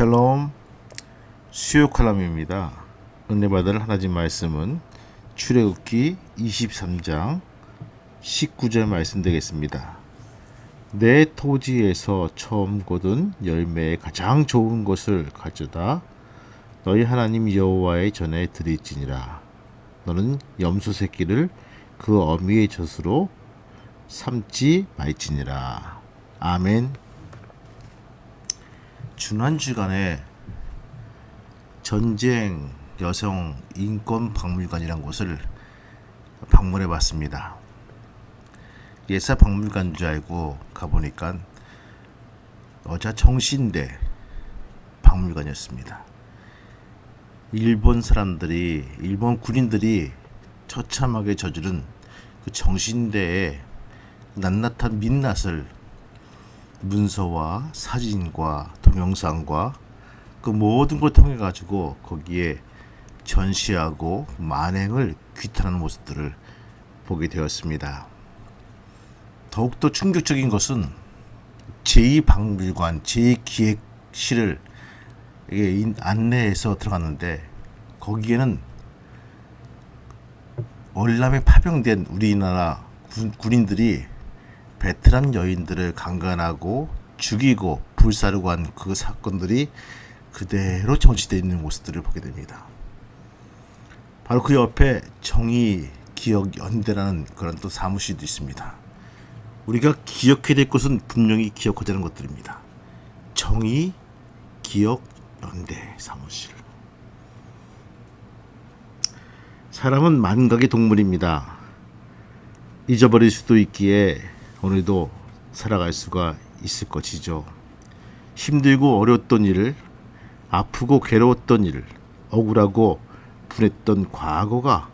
샬롬. 수요 칼럼입니다. 은혜받을 하나님 말씀은 출애굽기 23장 19절 말씀 되겠습니다. 내 토지에서 처음 거둔 열매의 가장 좋은 것을 가져다 너희 하나님 여호와의 전에 드릴지니라. 너는 염소 새끼를 그 어미의 젖으로 삼지 말지니라. 아멘. 지난 주간에 전쟁 여성 인권 박물관이란 곳을 방문해 봤습니다. 예사 박물관인 줄 알고 가보니까 여자 정신대 박물관이었습니다. 일본 군인들이 처참하게 저지른 그 정신대의 낱낱한 민낯을 문서와 사진과 동영상과 그 모든 걸 통해 가지고 거기에 전시하고 만행을 규탄하는 모습들을 보게 되었습니다. 더욱더 충격적인 것은 제2박물관, 제2기획실을 안내해서 들어갔는데 거기에는 월남에 파병된 우리나라 군인들이 베트남 여인들을 강간하고 죽이고 불사르고 한 그 사건들이 그대로 정치되어 있는 모습들을 보게 됩니다. 바로 그 옆에 정의기억연대라는 그런 또 사무실도 있습니다. 우리가 기억해야 될 것은 분명히 기억하자는 것들입니다. 정의기억연대 사무실. 사람은 만각의 동물입니다. 잊어버릴 수도 있기에 오늘도 살아갈 수가 있을 것이죠. 힘들고 어려웠던 일을, 아프고 괴로웠던 일을, 억울하고 분했던 과거가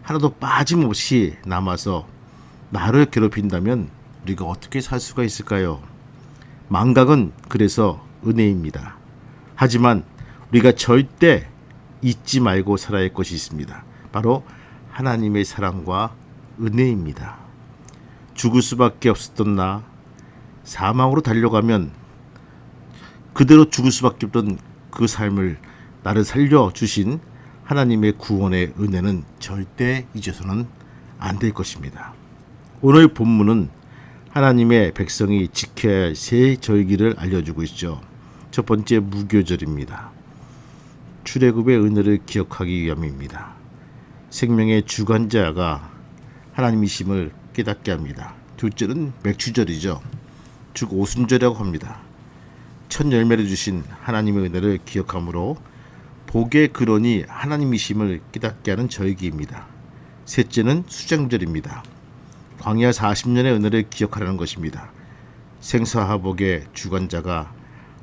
하나도 빠짐없이 남아서 나를 괴롭힌다면 우리가 어떻게 살 수가 있을까요? 만각은 그래서 은혜입니다. 하지만 우리가 절대 잊지 말고 살아야 할 것이 있습니다. 바로 하나님의 사랑과 은혜입니다. 죽을 수밖에 없었던 나, 사망으로 달려가면 그대로 죽을 수밖에 없던 그 삶을 나를 살려주신 하나님의 구원의 은혜는 절대 잊어서는 안 될 것입니다. 오늘 본문은 하나님의 백성이 지켜야 할 세 절기를 알려주고 있죠. 첫 번째 무교절입니다. 출애굽의 은혜를 기억하기 위함입니다. 생명의 주관자가 하나님이심을 깨닫게 합니다. 둘째는 맥추절이죠. 즉 오순절이라고 합니다. 첫 열매를 주신 하나님의 은혜를 기억하므로 복의 근원이 하나님이심을 깨닫게 하는 절기입니다. 셋째는 수장절입니다. 광야 40년의 은혜를 기억하라는 것입니다. 생사화복의 주관자가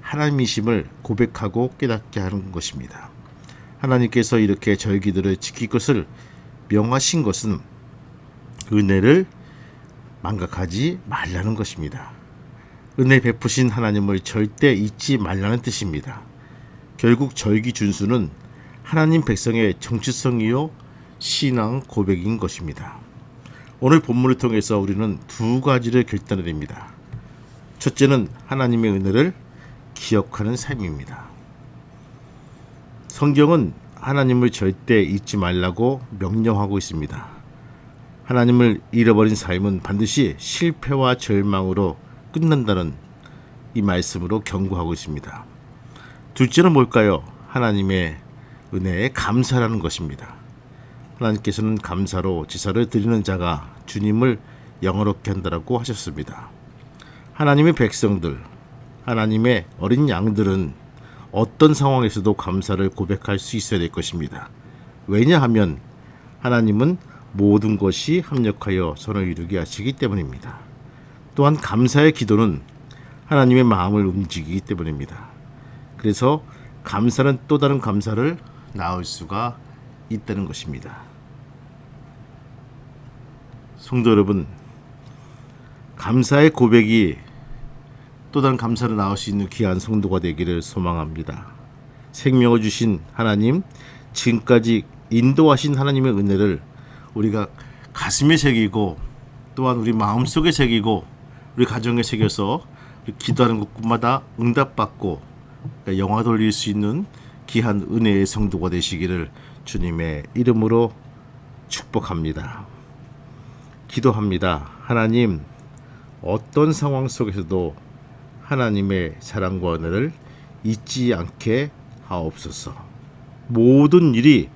하나님이심을 고백하고 깨닫게 하는 것입니다. 하나님께서 이렇게 절기들을 지킬 것을 명하신 것은 은혜를 망각하지 말라는 것입니다. 은혜 베푸신 하나님을 절대 잊지 말라는 뜻입니다. 결국 절기 준수는 하나님 백성의 정체성이요 신앙 고백인 것입니다. 오늘 본문을 통해서 우리는 두 가지를 결단해냅니다. 첫째는 하나님의 은혜를 기억하는 삶입니다. 성경은 하나님을 절대 잊지 말라고 명령하고 있습니다. 하나님을 잃어버린 삶은 반드시 실패와 절망으로 끝난다는 이 말씀으로 경고하고 있습니다. 둘째는 뭘까요? 하나님의 은혜에 감사라는 것입니다. 하나님께서는 감사로 제사를 드리는 자가 주님을 영화롭게 한다라고 하셨습니다. 하나님의 백성들, 하나님의 어린 양들은 어떤 상황에서도 감사를 고백할 수 있어야 될 것입니다. 왜냐하면 하나님은 모든 것이 합력하여 선을 이루게 하시기 때문입니다. 또한 감사의 기도는 하나님의 마음을 움직이기 때문입니다. 그래서 감사는 또 다른 감사를 낳을 수가 있다는 것입니다. 성도 여러분, 감사의 고백이 또 다른 감사를 낳을 수 있는 귀한 성도가 되기를 소망합니다. 생명을 주신 하나님, 지금까지 인도하신 하나님의 은혜를 우리가 가슴에 새기고 또한 우리 마음속에 새기고 우리 가정에 새겨서 기도하는 곳마다 응답받고 영화 돌릴 수 있는 귀한 은혜의 성도가 되시기를 주님의 이름으로 축복합니다. 기도합니다. 하나님, 어떤 상황 속에서도 하나님의 사랑과 은혜를 잊지 않게 하옵소서. 모든 일이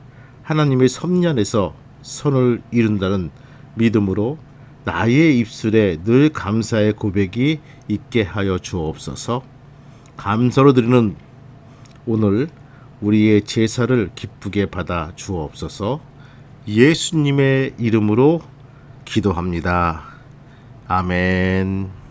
하나님의 섭리 안에서 선을 이룬다는 믿음으로 나의 입술에 늘 감사의 고백이 있게 하여 주옵소서. 감사로 드리는 오늘 우리의 제사를 기쁘게 받아 주옵소서. 예수님의 이름으로 기도합니다. 아멘.